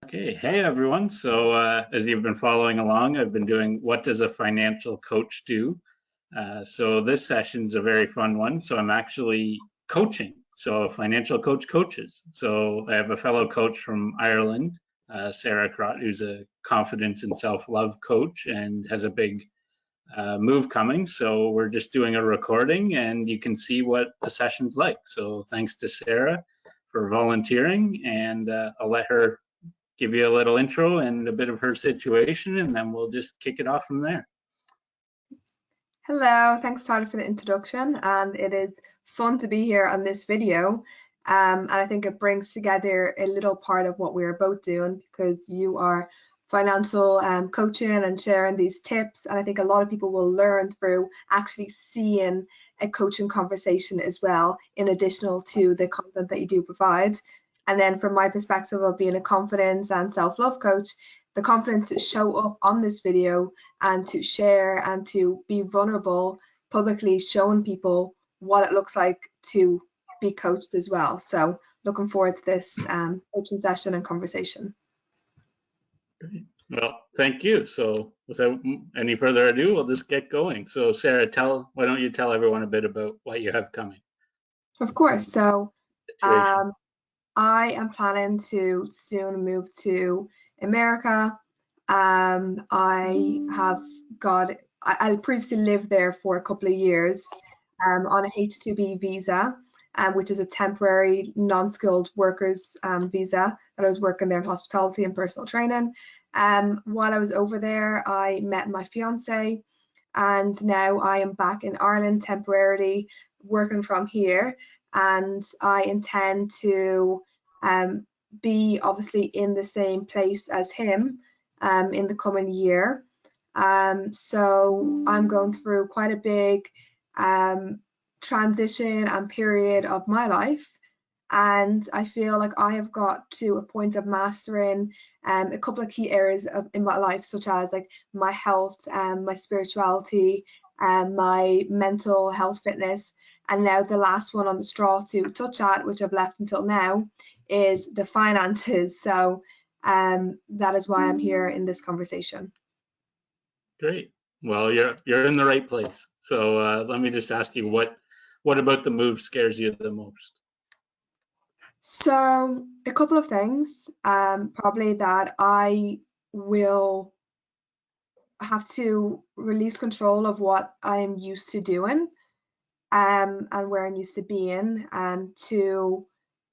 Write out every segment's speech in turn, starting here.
Okay, hey everyone. So as you've been following along, I've been doing What Does a Financial Coach Do? So this session's a very fun one. So I'm actually coaching. So a financial coach coaches. So I have a fellow coach from Ireland, Sarah Crott, who's a confidence and self-love coach and has a big move coming. So we're just doing a recording and you can see what the session's like. So thanks to Sarah for volunteering, and I'll let her give you a little intro and a bit of her situation, and then we'll just kick it off from there. Hello, thanks Tyler for the introduction, and it is fun to be here on this video. And I think it brings together a little part of what we're both doing, because you are financial coaching and sharing these tips, and I think a lot of people will learn through actually seeing a coaching conversation as well, in addition to the content that you do provide. And then from my perspective of being a confidence and self-love coach, the confidence to show up on this video and to share and to be vulnerable, publicly showing people what it looks like to be coached as well. So looking forward to this coaching session and conversation. Great. Well, thank you. So without any further ado, we'll just get going. So Sarah, why don't you tell everyone a bit about what you have coming? Of course. So I am planning to soon move to America. I previously lived there for a couple of years on a H-2B visa, which is a temporary non-skilled workers visa that I was working there in hospitality and personal training. While I was over there, I met my fiance, and now I am back in Ireland temporarily working from here, and I intend to be obviously in the same place as him in the coming year. So I'm going through quite a big transition and period of my life, and I feel like I have got to a point of mastering a couple of key areas in my life, such as like my health, my spirituality, my mental health, fitness, and now the last one on the straw to touch at, which I've left until now, is the finances. So that is why I'm here in this conversation. Great. Well, you're in the right place. So let me just ask you, what about the move scares you the most? So a couple of things, probably that I will have to release control of what I'm used to doing, and where I'm used to being, to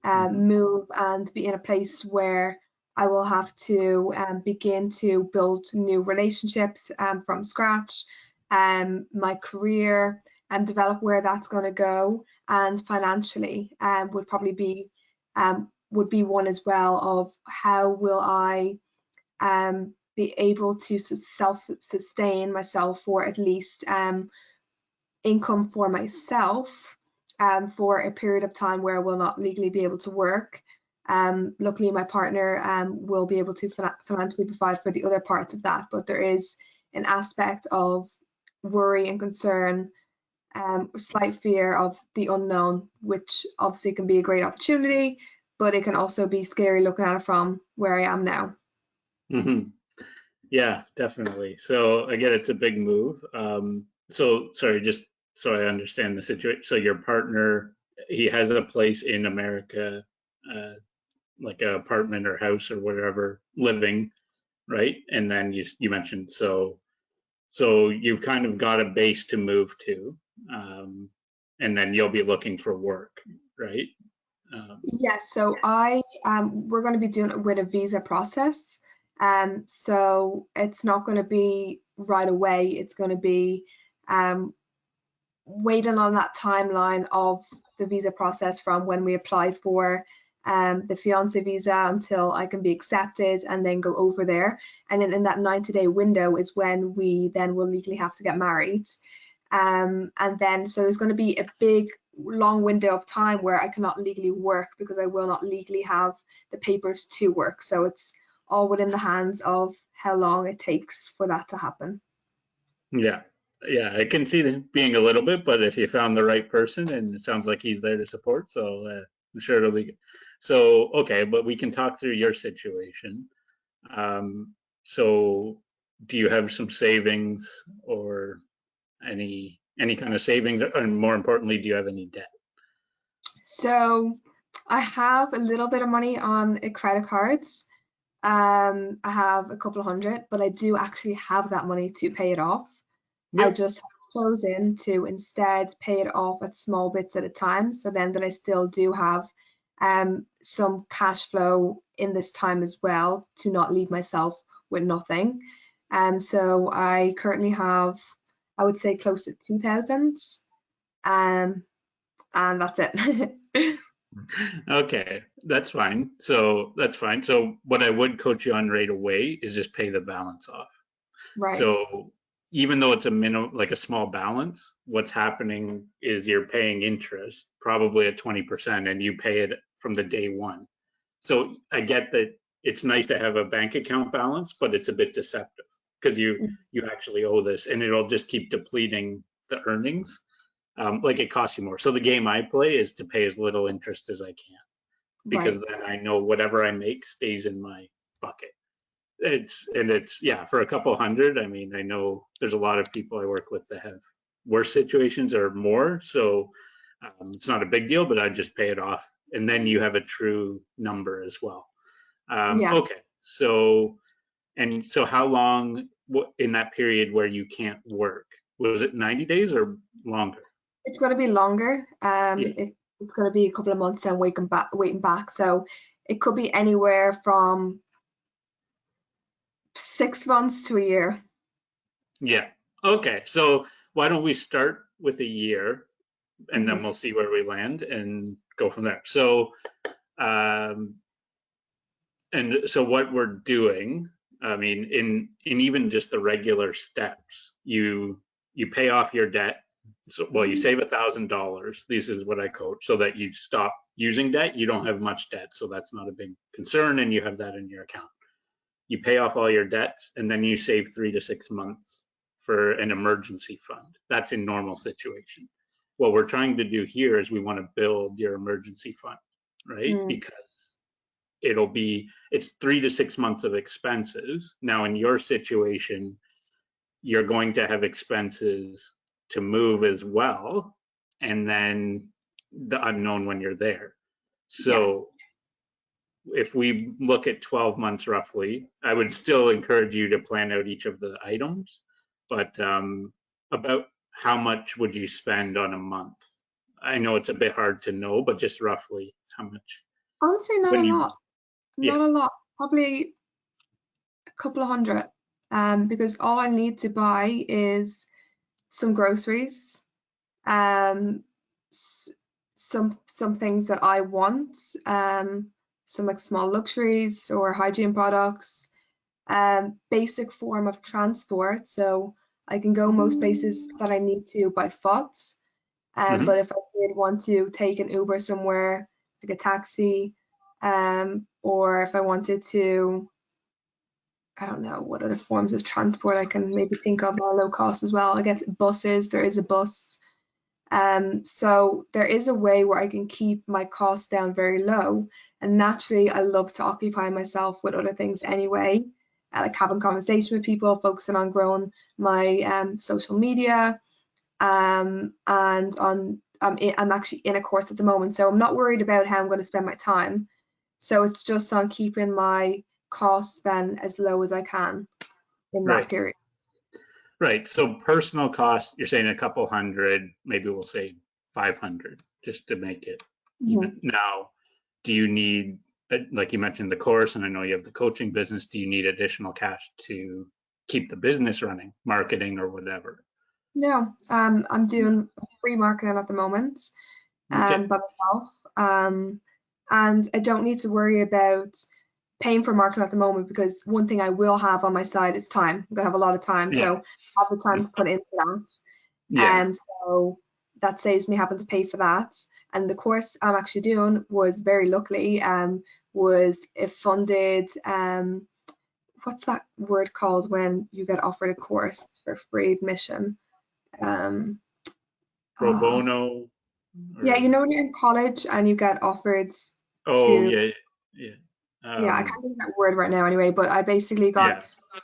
move and be in a place where I will have to begin to build new relationships from scratch, my career, and develop where that's going to go, and financially would probably be one as well, of how will I be able to self-sustain myself, for at least income for myself for a period of time where I will not legally be able to work. Luckily, my partner will be able to financially provide for the other parts of that, but there is an aspect of worry and concern, slight fear of the unknown, which obviously can be a great opportunity, but it can also be scary looking at it from where I am now. Mm-hmm. Yeah, definitely. So again, it's a big move. So sorry, just so I understand the situation. So your partner, he has a place in America, like an apartment or house or whatever, living, right? And then you mentioned, so you've kind of got a base to move to, and then you'll be looking for work, right? Yes, so we're going to be doing it with a visa process. So it's not going to be right away. It's going to be waiting on that timeline of the visa process from when we apply for the fiance visa until I can be accepted and then go over there. And then in that 90-day window is when we then will legally have to get married. And then so there's going to be a big long window of time where I cannot legally work, because I will not legally have the papers to work. So it's all within the hands of how long it takes for that to happen. Yeah, I can see it being a little bit, but if you found the right person, and it sounds like he's there to support, so I'm sure it'll be good. So okay, but we can talk through your situation. So do you have some savings or any kind of savings? And more importantly, do you have any debt? So I have a little bit of money on credit cards. I have a couple of hundred, but I do actually have that money to pay it off. I Yep. just have chosen to instead pay it off at small bits at a time, so then that I still do have some cash flow in this time as well to not leave myself with nothing. So I currently have, I would say, close to 2,000, and that's it. Okay, that's fine. So that's fine. So what I would coach you on right away is just pay the balance off. Right. So even though it's a minimum, like a small balance, what's happening is you're paying interest, probably at 20%, and you pay it from the day one. So I get that it's nice to have a bank account balance, but it's a bit deceptive because you actually owe this, and it'll just keep depleting the earnings. Like it costs you more. So the game I play is to pay as little interest as I can because Right. then I know whatever I make stays in my bucket. It's yeah, for a couple hundred. I mean, I know there's a lot of people I work with that have worse situations or more, so it's not a big deal. But I just pay it off, and then you have a true number as well. Yeah. Okay, so and so how long in that period where you can't work? Was it 90 days or longer? It's going to be longer. Yeah, It's going to be a couple of months then waiting back. So it could be anywhere from 6 months to a year. yeah. Okay, so why don't we start with a year and then Hmm. we'll see where we land and go from there. So, um, and so what we're doing, I mean, in even just the regular steps, you pay off your debt. So, well, you save $1,000. This is what I coach, so that you stop using debt. You don't have much debt, so that's not a big concern, and you have that in your account. You pay off all your debts, and then you save 3 to 6 months for an emergency fund. That's in normal situation. What we're trying to do here is we want to build your emergency fund, right? Mm, Because it's 3 to 6 months of expenses. Now, in your situation, you're going to have expenses to move as well, and then the unknown when you're there. yes. So if we look at 12 months roughly, I would still encourage you to plan out each of the items, but about how much would you spend on a month? I know it's a bit hard to know, but just roughly how much Honestly, not a when you, lot. yeah, Not a lot. Probably a couple of hundred. Because all I need to buy is some groceries, um, s- some things that I want, some like small luxuries or hygiene products, basic form of transport. So I can go most places that I need to by foot. But mhm, if I did want to take an Uber somewhere, like a taxi, or if I wanted to, I don't know what other forms of transport I can maybe think of are low cost as well. I guess buses, there is a bus. So there is a way where I can keep my costs down very low. And naturally, I love to occupy myself with other things anyway, like having conversation with people, focusing on growing my social media, and I'm actually in a course at the moment, so I'm not worried about how I'm going to spend my time. So it's just on keeping my costs then as low as I can in that right, period. right. So personal cost, you're saying a couple hundred, maybe we'll say 500, just to make it even. Mhm. Now, do you need, like you mentioned, the course, and I know you have the coaching business, do you need additional cash to keep the business running, marketing or whatever? No, I'm doing free marketing at the moment, Okay. by myself, and I don't need to worry about paying for marketing at the moment because one thing I will have on my side is time. I'm gonna have a lot of time, Yeah. so I have the time to put into that. Yeah. So that saves me having to pay for that. And the course I'm actually doing was very luckily was a funded what's that word called when you get offered a course for free admission? Um, Pro uh, bono yeah, you or, know when you're in college and you get offered oh, to yeah. Yeah. Yeah, I can't think of that word right now anyway, but I basically got Yeah.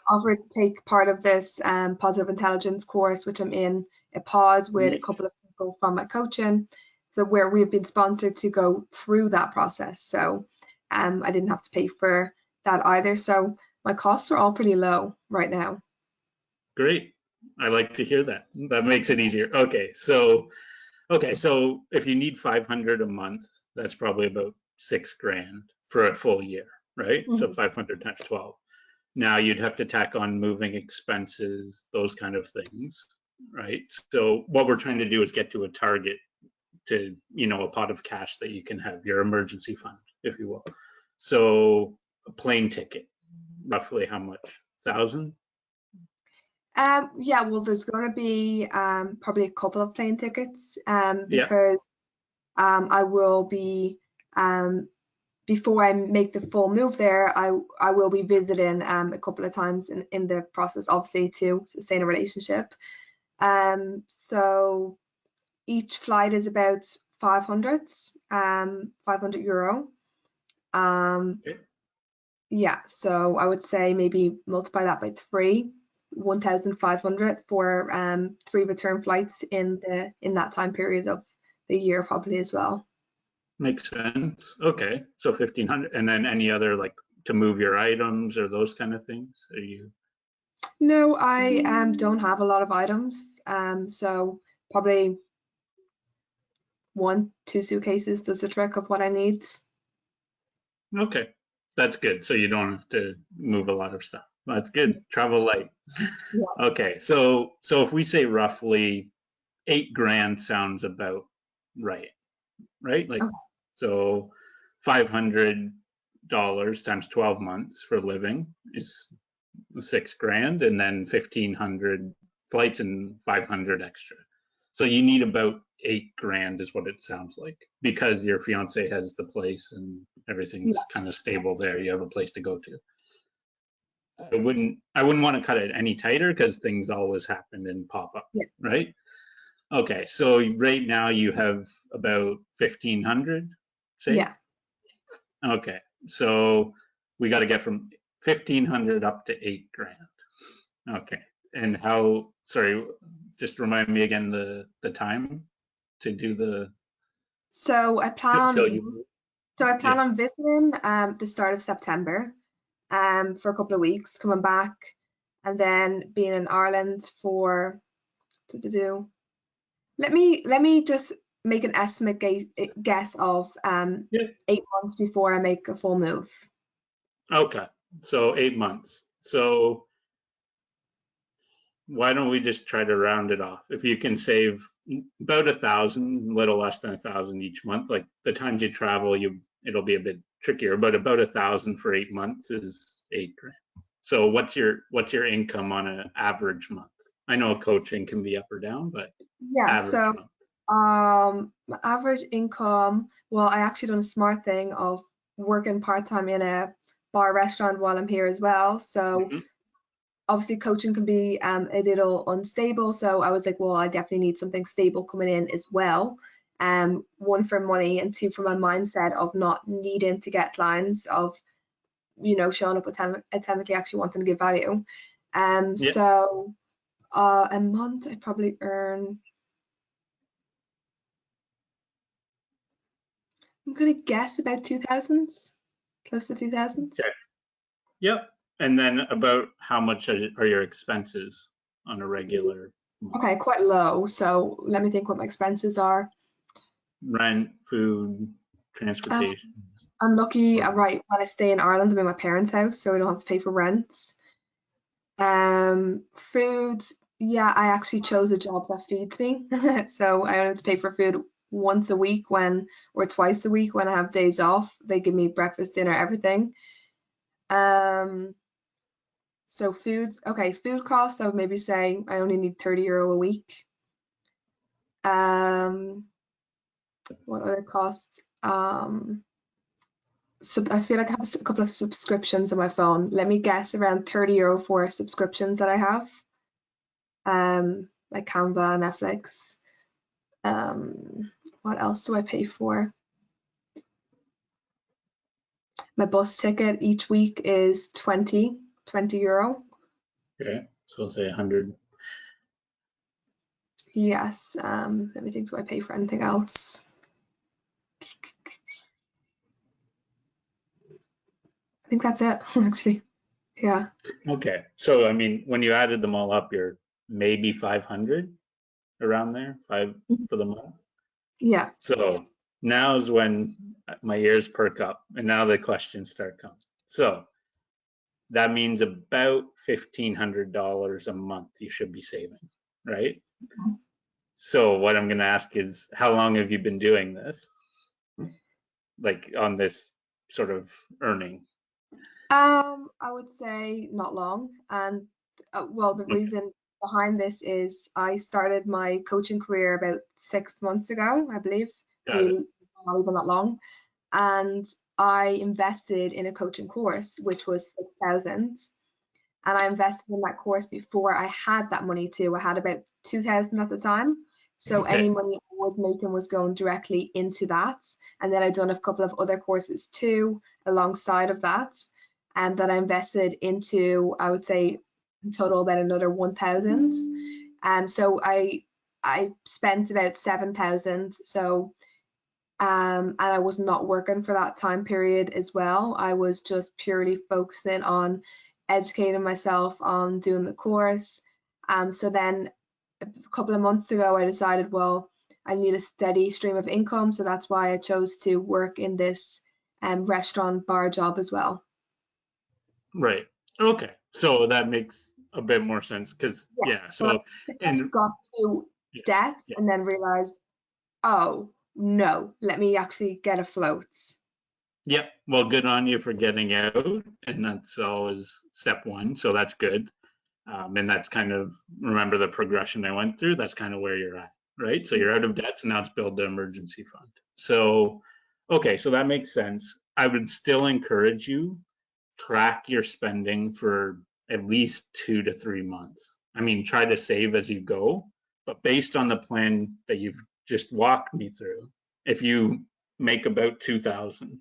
offered to take part of this positive intelligence course, which I'm in a pause with a couple of people from my coaching. So where we've been sponsored to go through that process. So I didn't have to pay for that either. So my costs are all pretty low right now. Great. I like to hear that. That makes it easier. Okay, so if you need 500 a month, that's probably about 6 grand for a full year, right? So 500 times 12. Now you'd have to tack on moving expenses, those kind of things, right? So what we're trying to do is get to a target, to, a pot of cash that you can have, your emergency fund, if you will. So a plane ticket, roughly how much? 1,000? Yeah, well, there's going to be probably a couple of plane tickets Yeah, because I will be before I make the full move there, I will be visiting a couple of times in the process, obviously, to sustain a relationship. So each flight is about 500 €500. okay. Yeah, so I would say maybe multiply that by 3, 1,500 for 3 return flights in that time period of the year probably as well. Makes sense. Okay, so 1,500, and then any other, like, to move your items or those kind of things? Are you? No, I don't have a lot of items, so probably 1, 2 suitcases does the trick of what I need. Okay, that's good. So you don't have to move a lot of stuff. That's good. Travel light. Yeah. Okay, so if we say roughly 8 grand sounds about right, right? Like, Okay. so $500 times 12 months for living is 6 grand, and then 1,500 flights and 500 extra. So you need about 8 grand is what it sounds like, because your fiance has the place and Yeah. everything's kind of stable there. You have a place to go to. I wouldn't want to cut it any tighter because things always happen and pop up, Yeah. right? Okay, so right now you have about 1,500, say? Yeah. Okay, so we got to get from 1,500 up to 8 grand. Okay, and sorry, just remind me again the time to do So I plan till you, yeah, on visiting the start of September for a couple of weeks, coming back, and then being in Ireland for do. Let me just make an estimate guess of yeah. 8 months before I make a full move. Okay, so 8 months. So why don't we just try to round it off? If you can save about 1,000, a little less than 1,000 each month, like the times you travel, it'll be a bit trickier, but about 1,000 for 8 months is 8 grand. So what's your income on an average month? I know coaching can be up or down, but Yeah, average so month. my average income, well, I actually done a smart thing of working part-time in a bar restaurant while I'm here as well. So Mhm. obviously coaching can be a little unstable. So I was like, well, I definitely need something stable coming in as well. One for money and two for my mindset of not needing to get clients, of showing up authentically, actually wanting to give value. Yeah. So a month I probably earn, I'm gonna guess about 2,000s, close to 2,000s. Okay. Yep. And then about how much are your expenses on a regular month? Okay, quite low. So let me think what my expenses are. Rent, food, Um, transportation. I'm lucky, Or, right, when I stay in Ireland, I'm in my parents' house, so I don't have to pay for rent. Food, yeah, I actually chose a job that feeds me, so I don't have to pay for food once a week or twice a week when I have days off. They give me breakfast, dinner, everything. Um, so food costs, I would maybe say I only need €30 a week. Um, what other costs? So I feel like I have a couple of subscriptions on my phone. Let me guess, around €30 for subscriptions that I have. Like Canva, Netflix. What else do I pay for? My bus ticket each week is 20 euro. Okay, so say 100. Yes. Let me think, do I pay for anything else? I think that's it, actually. Yeah. Okay, so I mean, when you added them all up, you're maybe 500 around there, five for the month. Yeah. So now's when my ears perk up, and now the questions start coming. So that means about $1,500 a month you should be saving, right? So what I'm going to ask is, how long have you been doing this? Like on this sort of earning? I would say not long. And well, the Okay, reason behind this is I started my coaching career about 6 months ago, I believe, got it. maybe not even that long. And I invested in a coaching course, which was 6,000. And I invested in that course before I had that money too. I had about 2,000 at the time. So any Okay, money I was making was going directly into that. And then I'd done a couple of other courses too alongside of that. And that I invested into, I would say in total about another 1,000. So I spent about 7,000. So and I was not working for that time period as well. I was just purely focusing on educating myself on doing the course. So then a couple of months ago, I decided, well, I need a steady stream of income. So that's why I chose to work in this restaurant bar job as well. right. Okay, so that makes a bit more sense because Yeah. yeah. So I So pretty much and got to yeah, debts yeah. and then realized, oh, no, let me actually get afloat. Yep. Well, good on you for getting out, and that's always step one. So that's good. And that's kind of remember the progression I went through. That's kind of where you're at, right? So you're out of debt, so now it's build the emergency fund. So, okay, so that makes sense. I would still encourage you track your spending for at least 2 to 3 months. I mean, try to save as you go, but based on the plan that you've just walked me through, if you make about 2,000,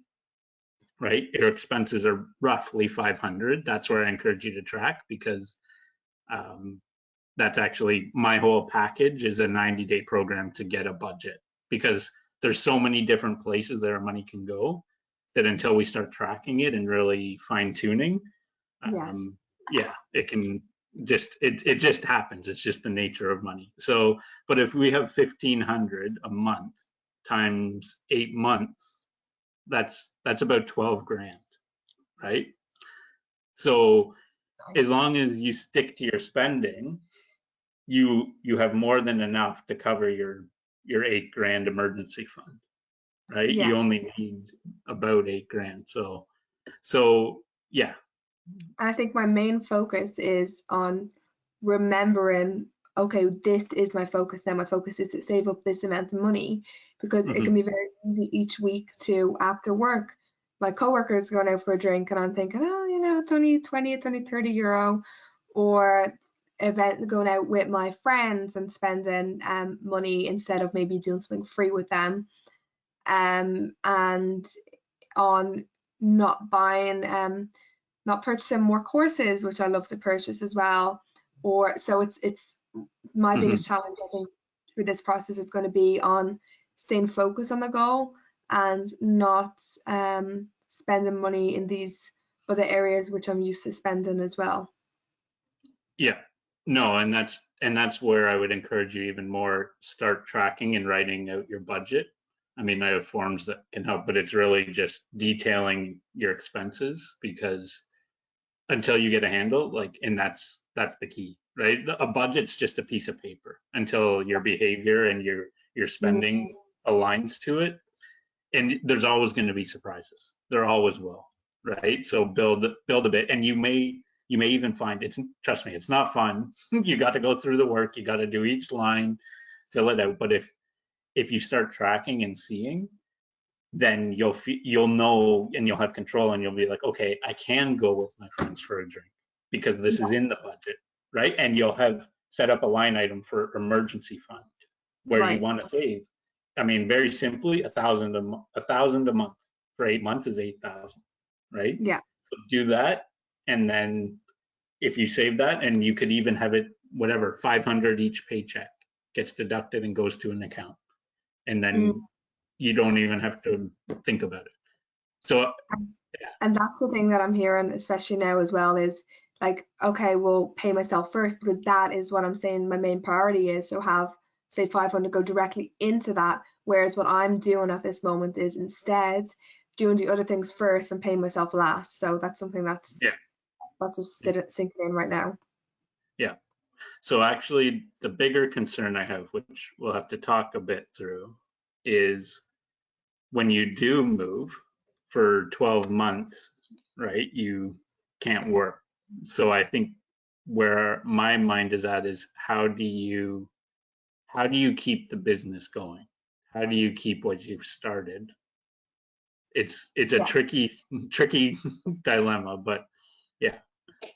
right? Your expenses are roughly 500. That's where I encourage you to track because um, that's actually my whole package is a 90-day program to get a budget because there's so many different places that our money can go that until we start tracking it and really fine tuning, Yes. yeah, it can it just happens. It's just the nature of money. So, but if we have 1,500 a month times 8 months, that's about 12 grand, right? So as Nice. long as you stick to your spending, you have more than enough to cover your 8 grand emergency fund, right? Yeah. You only need about 8 grand. So yeah. And I think my main focus is on remembering, okay, this is my focus now. My focus is to save up this amount of money because it can Hmm. be very easy each week to, after work, my coworkers going out for a drink and I'm thinking, oh, it's only 20, it's only 30 euro, or event going out with my friends and spending money instead of maybe doing something free with them. And on not buying not purchasing more courses, which I love to purchase as well. Or so it's my Hmm. biggest challenge, I think, through this process is going to be on staying focused on the goal and not spending money in these other areas which I'm used to spending as well. Yeah. No, and that's where I would encourage you even more, start tracking and writing out your budget. I mean, I have forms that can help, but it's really just detailing your expenses because until you get a handle, like, and that's the key, right? A budget's just a piece of paper until your behavior and your Mm. spending aligns to it. And there's always going to be surprises. There always will, right? So build a bit, and you may even find it's, trust me, it's not fun. You got to go through the work. You got to do each line, fill it out. But if you start tracking and seeing, then you'll know and you'll have control and you'll be like, okay, I can go with my friends for a drink because this is in the budget, right? And you'll have set up a line item for emergency fund where you Right. want to save. I mean, very simply, a thousand a month for 8 months is 8,000, right? Yeah. So do that, and then if you save that, and you could even have it, whatever, 500 each paycheck gets deducted and goes to an account, and Mm. then you don't even have to think about it. So And that's the thing that I'm hearing, especially now as well, is like, okay, we'll pay myself first because that is what I'm saying my main priority is. So have, say, 500 go directly into that. Whereas what I'm doing at this moment is instead doing the other things first and paying myself last. So that's something that's yeah, just sinking in right now. yeah. So actually, the bigger concern I have, which we'll have to talk a bit through, is when you do move for 12 months, right? You can't work. So I think where my mind is at is how do you keep the business going? How do you keep what you've started? It's a Yeah. tricky dilemma, but yeah.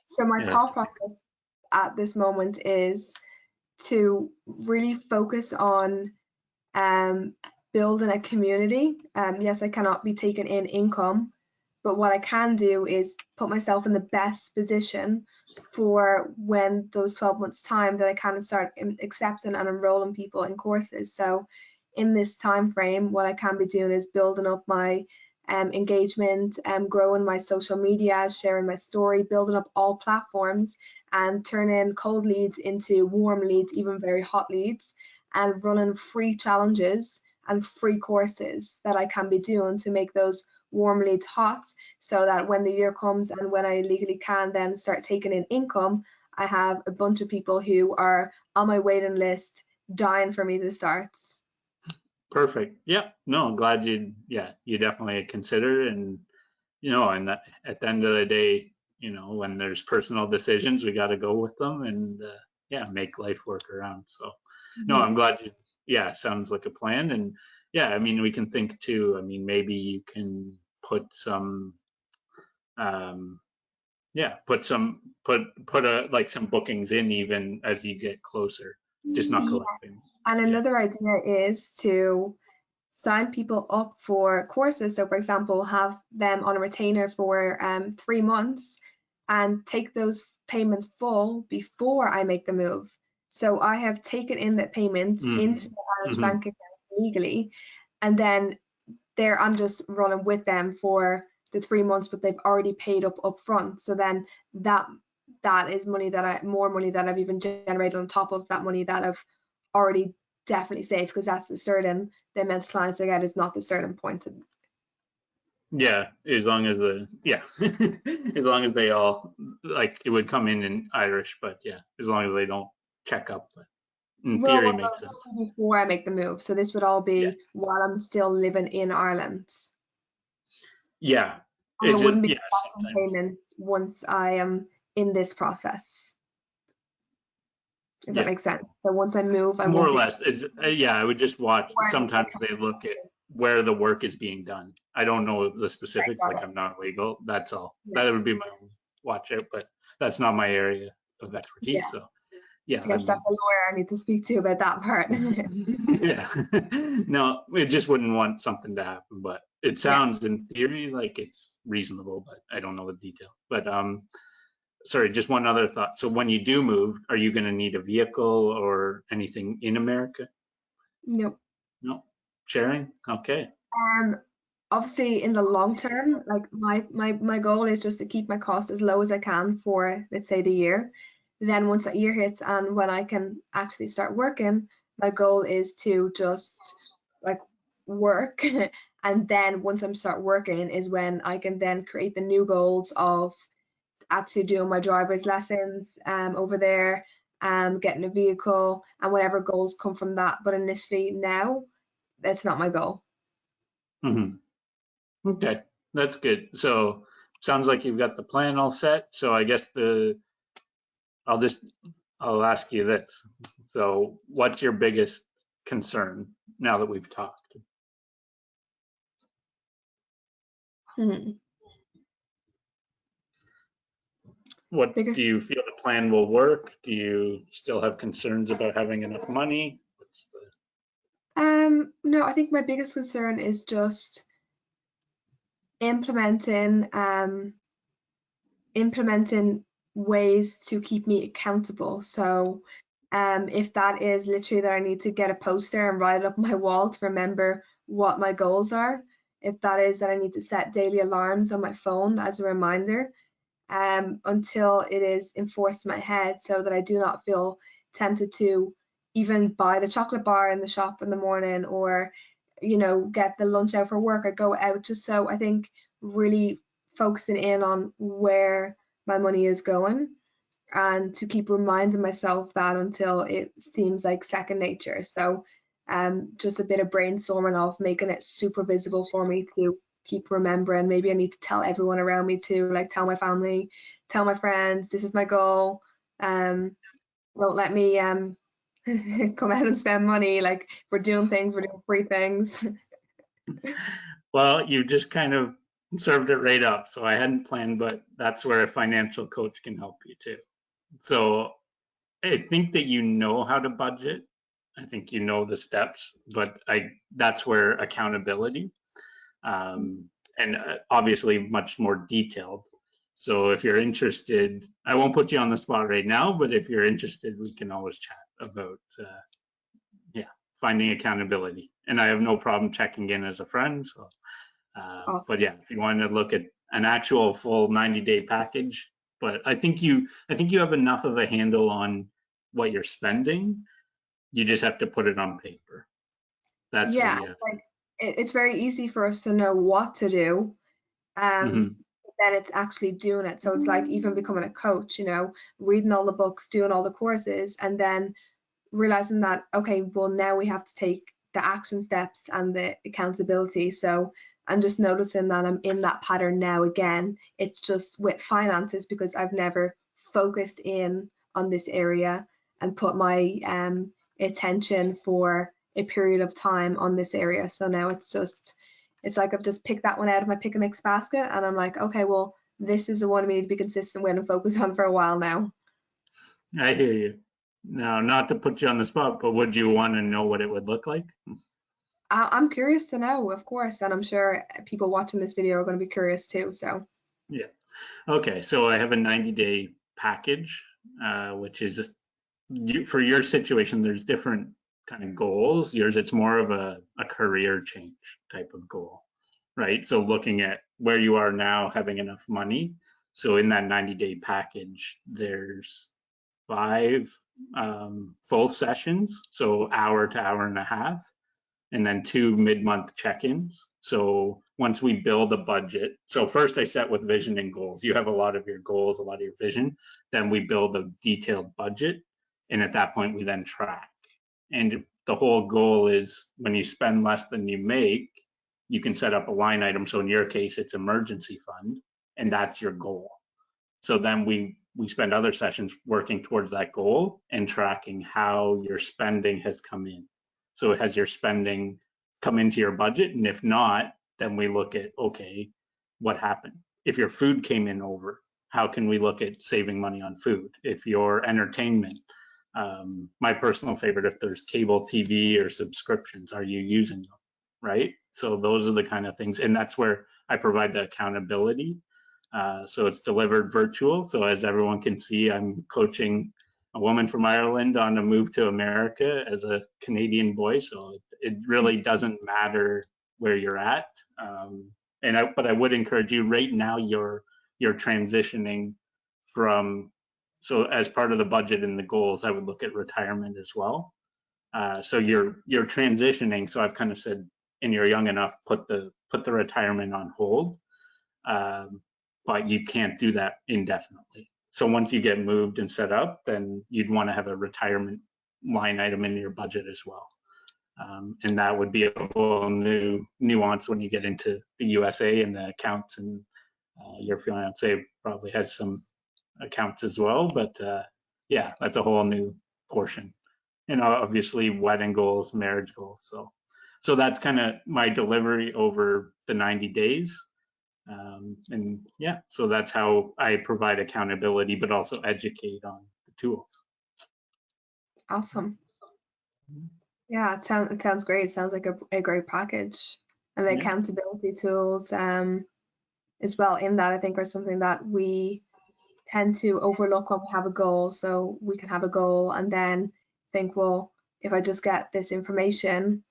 So my Yeah. thought process at this moment is to really focus on um, building a community. Yes, I cannot be taking in income, but what I can do is put myself in the best position for when those 12 months time that I can start accepting and enrolling people in courses. So in this time frame, what I can be doing is building up my engagement, growing my social media, sharing my story, building up all platforms and turning cold leads into warm leads, even very hot leads, and running free challenges and free courses that I can be doing to make those warm leads hot, so that when the year comes and when I legally can then start taking in income, I have a bunch of people who are on my waiting list dying for me to start. Perfect. Yeah. No, I'm glad you definitely considered, and and at the end of the day, when there's personal decisions, we got to go with them, and yeah, make life work around. So no, I'm glad yeah, sounds like a plan. And yeah, I mean, we can think too, I mean, maybe you can put some, yeah, put some bookings in even as you get closer, just not Yeah. collecting. And Yeah. another idea is to sign people up for courses. So, for example, have them on a retainer for 3 months and take those payments full before I make the move. So I have taken in that payment into the Irish hmm bank account legally, and then there I'm just running with them for the 3 months, but they've already paid up front. So then that is more money that I've even generated on top of that money that I've already definitely saved, because that's the amount of clients I get is not the starting point. Yeah, as long as as long as they all, like, it would come in Irish, but yeah, as long as they don't check up, but in Well, theory well, no, makes this sense. will be before I make the move. So this would all Yeah. be while I'm still living in Ireland. Yeah. And It I just, wouldn't be yeah, collecting sometimes. payments once I am in this process, if that Yeah. makes sense. So once I move, I More won't or be less. It's, yeah, I would just watch. where I Sometimes they look at where the work is being done. I don't know the specifics, got like it. I'm not legal. That's all. Yeah. That would be my own watch out, but that's not my area of Yeah. expertise. So yeah, I I guess mean, that's a lawyer I need to speak to about that part. yeah. No, it just wouldn't want something to happen, but it Yeah. sounds in theory like it's reasonable, but I don't know the detail. But sorry, just one other thought. So when you do move, are you going to need a vehicle or anything in America? Nope. No, sharing. Okay. Um, Obviously in the long term, like my goal is just to keep my costs as low as I can for, let's say, the year. Then once that year hits and when I can actually start working, my goal is to just like work and then once I'm start working is when I can then create the new goals of actually doing my driver's lessons over there, getting a vehicle and whatever goals come from that. But initially now, that's not my goal. hmm Okay, that's good. So sounds like you've got the plan all set. So I guess I'll just I'll ask you this. So what's your biggest concern now that we've talked? Hmm. What do Biggest you feel the plan will work? Do you still have concerns about having enough money? What's the No, I think my biggest concern is just implementing implementing ways to keep me accountable. So if that is literally that I need to get a poster and write it up on my wall to remember what my goals are, if that is that I need to set daily alarms on my phone as a reminder, until it is enforced in my head so that I do not feel tempted to even buy the chocolate bar in the shop in the morning, or get the lunch out for work or go out. Just so I think really focusing in on where my money is going, and to keep reminding myself that until it seems like second nature. So just a bit of brainstorming of making it super visible for me to keep remembering. Maybe I need to tell everyone around me too, like tell my family, tell my friends, this is my goal. Don't let me come out and spend money. Like, we're doing things, we're doing free things. Well, you just kind of served it right up. So I hadn't planned, but that's where a financial coach can help you too. So I think that you know how to budget. I think you know the steps, but that's where accountability, and obviously much more detailed. So if you're interested, I won't put you on the spot right now, but if you're interested, we can always chat about yeah, finding accountability. And I have no problem checking in as a friend. So, Awesome. but yeah, if you want to look at an actual full 90-day package, but I think you have enough of a handle on what you're spending. You just have to put it on paper. That's what Yeah, you have. like it's very easy for us to know what to do, Mm-hmm. but then it's actually doing it. So it's like even becoming a coach, reading all the books, doing all the courses, and then realizing that, okay, well, now we have to take the action steps and the accountability. So I'm just noticing that I'm in that pattern now again. It's just with finances, because I've never focused in on this area and put my attention for a period of time on this area. So now it's like I've just picked that one out of my pick and mix basket, and I'm like, okay, well, this is the one we need to be consistent with and focus on for a while now. I hear you. Now, not to put you on the spot, but would you want to know what it would look like? I'm curious to know, of course, and I'm sure people watching this video are going to be curious too. So Yeah. Okay. So I have a 90-day package, which is just for your situation. There's different kind of goals. Yours, it's more of a career change type of goal, right? So looking at where you are now, having enough money. So in that 90-day package, there's 5 full sessions, so hour to hour and a half, and then 2 mid-month check-ins. So once we build a budget, so first I set with vision and goals. You have a lot of your goals, a lot of your vision. Then we build a detailed budget, and at that point we then track. And the whole goal is when you spend less than you make, you can set up a line item. So in your case, it's emergency fund, and that's your goal. So then we spend other sessions working towards that goal and tracking how your spending has come in. So has your spending come into your budget? And if not, then we look at, okay, what happened? If your food came in over, how can we look at saving money on food? If your entertainment, my personal favorite, if there's cable TV or subscriptions, are you using them? Right? So those are the kind of things. And that's where I provide the accountability. So it's delivered virtual. So as everyone can see, I'm coaching a woman from Ireland on a move to America as a Canadian boy. So it really doesn't matter where you're at. But I would encourage you right now, you're transitioning from, so as part of the budget and the goals, I would look at retirement as well. So you're transitioning. So I've kind of said, and you're young enough, put the retirement on hold. But you can't do that indefinitely. So once you get moved and set up, then you'd want to have a retirement line item in your budget as well. And that would be a whole new nuance when you get into the USA and the accounts, and your fiance probably has some accounts as well. But yeah, that's a whole new portion. And obviously wedding goals, marriage goals. So that's kind of my delivery over the 90 days. And yeah, so that's how I provide accountability, but also educate on the tools. awesome. Yeah, it sounds great. It sounds like a great package. And the Yeah. accountability tools. as well in that, I think, are something that we tend to overlook when we have a goal. So we can have a goal and then think, well, if I just get this information,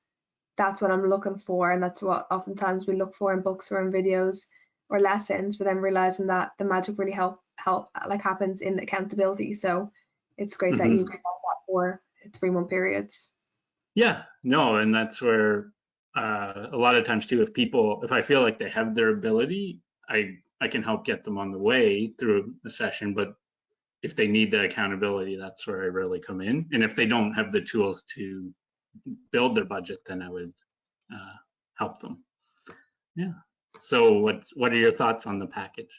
that's what I'm looking for, and that's what oftentimes we look for in books or in videos or lessons, but then realizing that the magic really happens in accountability. So it's great that you Mhm. got that for 3-month periods. Yeah, no, and that's where a lot of times too, if I feel like they have their ability, I can help get them on the way through a session. But if they need the accountability, that's where I really come in. And if they don't have the tools to build their budget, then I would help them. Yeah. So what are your thoughts on the package?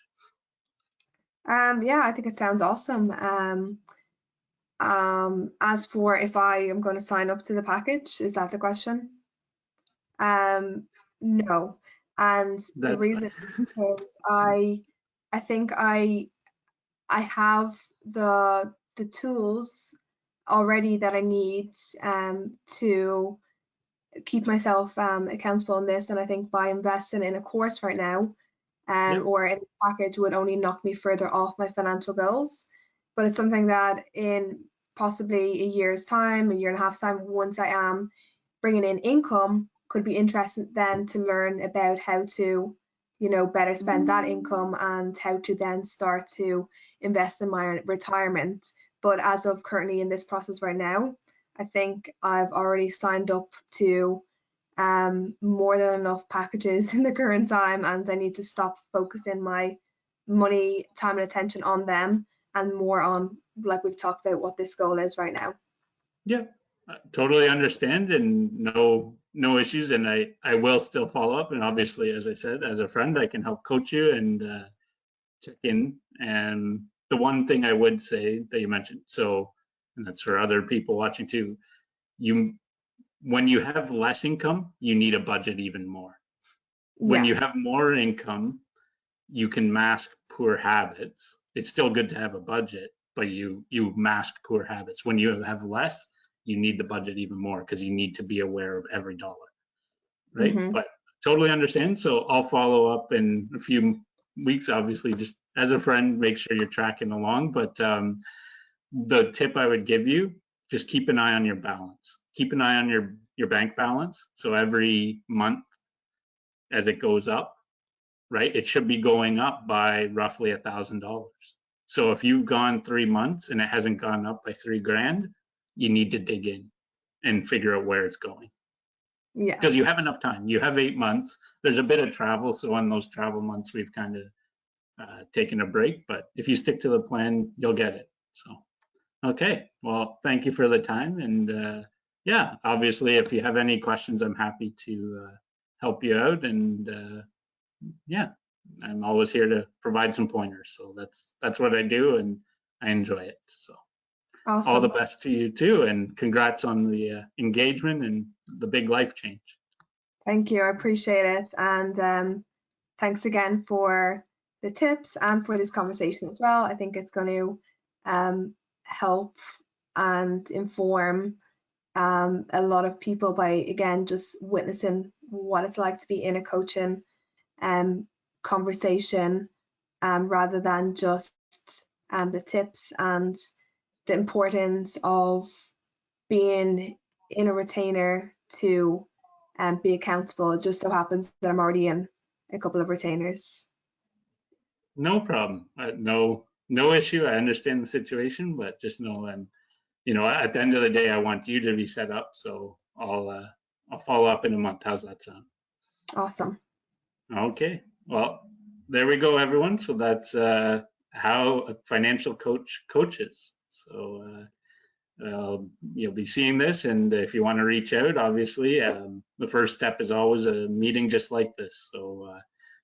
Yeah, I think it sounds awesome. As for if I am going to sign up to the package, is that the question? No. And the That's reason is fine. because I think I have the tools already that I need to keep myself accountable in this. And I think by investing in a course right now Yep. or in a package would only knock me further off my financial goals. But it's something that in possibly a year's time, a year and a half time, once I am bringing in income, could be interesting then to learn about how to, better spend that income and how to then start to invest in my retirement. But as of currently in this process right now, I think I've already signed up to more than enough packages in the current time, and I need to stop focusing my money, time, and attention on them and more on, like we've talked about, what this goal is right now. Yeah, I totally understand, and no issues. And I will still follow up. And obviously, as I said, as a friend, I can help coach you and check in. And the one thing I would say that you mentioned, so, and that's for other people watching too, you when you have less income, you need a budget even more. When you have Yes. more income, you can mask poor habits. It's still good to have a budget, but you mask poor habits. When you have less, you need the budget even more because you need to be aware of every dollar, right? Hmm. But totally understand. So I'll follow up in a few weeks, obviously, just as a friend, make sure you're tracking along. But the tip I would give you, just keep an eye on your balance. Keep an eye on your bank balance. So every month as it goes up, right, it should be going up by roughly $1,000. So if you've gone 3 months and it hasn't gone up by 3 grand, you need to dig in and figure out where it's going Yeah. because you have enough time. You have 8 months. There's a bit of travel, so on those travel months, we've kind of taken a break. But if you stick to the plan, you'll get it. So, okay. Well, thank you for the time. And yeah, obviously, if you have any questions, I'm happy to help you out. And yeah, I'm always here to provide some pointers. So that's what I do, and I enjoy it. So all the Awesome. best to you too, and congrats on the engagement and the big life change. Thank you. I appreciate it. And thanks again for the tips and for this conversation as well. I think it's going to help and inform a lot of people by, again, just witnessing what it's like to be in a coaching conversation rather than just the tips and the importance of being in a retainer to be accountable. It just so happens that I'm already in a couple of retainers. No problem. No issue. I understand the situation, but just know I'm, at the end of the day, I want you to be set up. So I'll follow up in a month. How's that sound? Awesome. Okay. Well, there we go, everyone. So that's how a financial coach coaches. So you'll be seeing this, and if you want to reach out, obviously, the first step is always a meeting just like this. So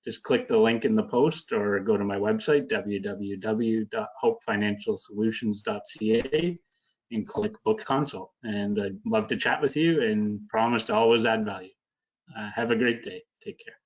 just click the link in the post or go to my website, www.hopefinancialsolutions.ca, and click book consult. And I'd love to chat with you and promise to always add value. Have a great day. Take care.